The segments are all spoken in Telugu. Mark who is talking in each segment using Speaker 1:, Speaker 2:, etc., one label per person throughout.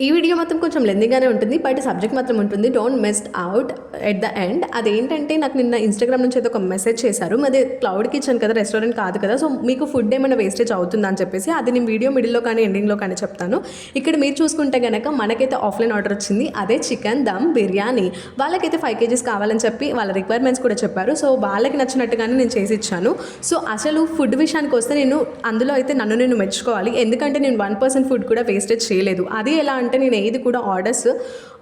Speaker 1: ఈ వీడియో మొత్తం కొంచెం లెందీగానే ఉంటుంది, బట్ సబ్జెక్ట్ మాత్రం ఉంటుంది. Don't miss out at the end. అదేంటంటే నాకు నిన్న ఇన్స్టాగ్రామ్ నుంచి అయితే ఒక మెసేజ్ చేశారు. మాది క్లౌడ్ కిచెన్ కదా, రెస్టారెంట్ కాదు కదా, సో మీకు ఫుడ్ ఏమైనా వేస్టేజ్ అవుతుందా అని చెప్పేసి. అది నేను వీడియో మిడిల్లో కానీ ఎండింగ్లో కానీ చెప్తాను. ఇక్కడ మీరు చూసుకుంటే కనుక మనకైతే ఆఫ్లైన్ ఆర్డర్ వచ్చింది. అదే చికెన్ దమ్ బిర్యానీ. వాళ్ళకైతే 5 kgs కావాలని చెప్పి వాళ్ళ రిక్వైర్మెంట్స్ కూడా చెప్పారు. సో వాళ్ళకి నచ్చినట్టుగానే నేను చేసి ఇచ్చాను. సో అసలు ఫుడ్ విషయానికి వస్తే నేను అందులో అయితే నన్ను నేను మెచ్చుకోవాలి. ఎందుకంటే నేను 1% ఫుడ్ కూడా వేస్టేజ్ చేయలేదు. అది ఎలా అంటే నేను ఏది కూడా ఆర్డర్స్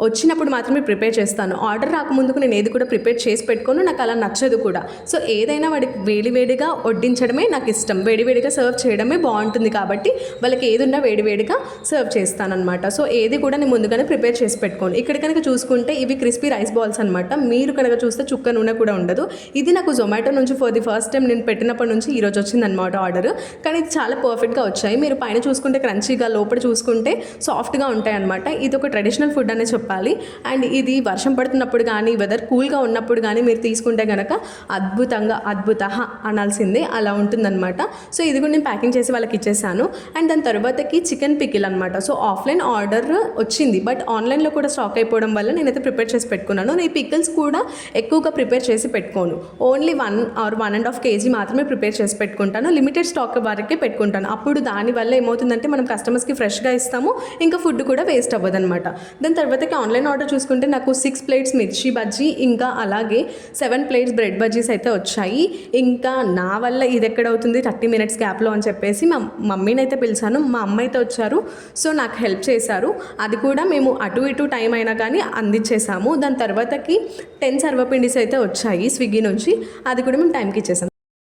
Speaker 1: వచ్చినప్పుడు మాత్రమే ప్రిపేర్ చేస్తాను. ఆర్డర్ రాకముందుకు నేను ఏది కూడా ప్రిపేర్ చేసి పెట్టుకోను, నాకు అలా నచ్చదు కూడా. సో ఏదైనా వాడికి వేడివేడిగా వడ్డించడమే నాకు ఇష్టం, వేడివేడిగా సర్వ్ చేయడమే బాగుంటుంది. కాబట్టి వాళ్ళకి ఏది ఉన్నా వేడివేడిగా సర్వ్ చేస్తానన్నమాట. సో ఏది కూడా నేను ముందుగానే ప్రిపేర్ చేసి పెట్టుకోను. ఇక్కడ కనుక చూసుకుంటే ఇవి క్రిస్పీ రైస్ బాల్స్ అనమాట. మీరు కనుక చూస్తే చుక్క నూనె కూడా ఉండదు. ఇది నాకు జొమాటో నుంచి ఫర్ ది ఫస్ట్ టైం నేను పెట్టినప్పటి నుంచి ఈరోజు వచ్చిందనమాట ఆర్డర్. కానీ ఇది చాలా పర్ఫెక్ట్గా వచ్చాయి. మీరు పైన చూసుకుంటే క్రంచీగా, లోపల చూసుకుంటే సాఫ్ట్గా ఉంటాయి అనమాట. ఇది ఒక ట్రెడిషనల్ ఫుడ్ అనే చెప్పాలి. అండ్ ఇది వర్షం పడుతున్నప్పుడు కానీ, వెదర్ కూల్గా ఉన్నప్పుడు కానీ మీరు తీసుకుంటే కనుక అద్భుత అనాల్సిందే, అలా ఉంటుందన్నమాట. సో ఇది కూడా నేను ప్యాకింగ్ చేసి వాళ్ళకి ఇచ్చేసాను. అండ్ దాని తర్వాతకి చికెన్ పికిల్ అనమాట. సో ఆఫ్లైన్ ఆర్డర్ వచ్చింది, బట్ ఆన్లైన్లో కూడా స్టాక్ అయిపోవడం వల్ల నేనైతే ప్రిపేర్ చేసి పెట్టుకున్నాను. నేను ఈ పికిల్స్ కూడా ఎక్కువగా ప్రిపేర్ చేసి పెట్టుకోను. ఓన్లీ 1 or 1.5 kg మాత్రమే ప్రిపేర్ చేసి పెట్టుకుంటాను. లిమిటెడ్ స్టాక్ వరకే పెట్టుకుంటాను. అప్పుడు దానివల్ల ఏమవుతుందంటే మనం కస్టమర్స్కి ఫ్రెష్గా ఇస్తాము, ఇంకా ఫుడ్ కూడా వేస్ట్ అవ్వదు అనమాట. దాని తర్వాతకి ఆన్లైన్ ఆర్డర్ చూసుకుంటే నాకు 6 plates మిర్చి బజ్జీ, ఇంకా అలాగే 7 plates బ్రెడ్ బజ్జీస్ అయితే వచ్చాయి. ఇంకా నా వల్ల ఇది ఎక్కడవుతుంది 30 minutes గ్యాప్లో అని చెప్పేసి మా మమ్మీని అయితే పిలిచాను. మా అమ్మ అయితే వచ్చారు, సో నాకు హెల్ప్ చేశారు. అది కూడా మేము అటు ఇటు టైం అయినా కానీ అందించేసాము. దాని తర్వాతకి 10 సర్వపిండిస్ అయితే వచ్చాయి స్విగ్గీ నుంచి, అది కూడా మేము టైంకి ఇచ్చేసాం.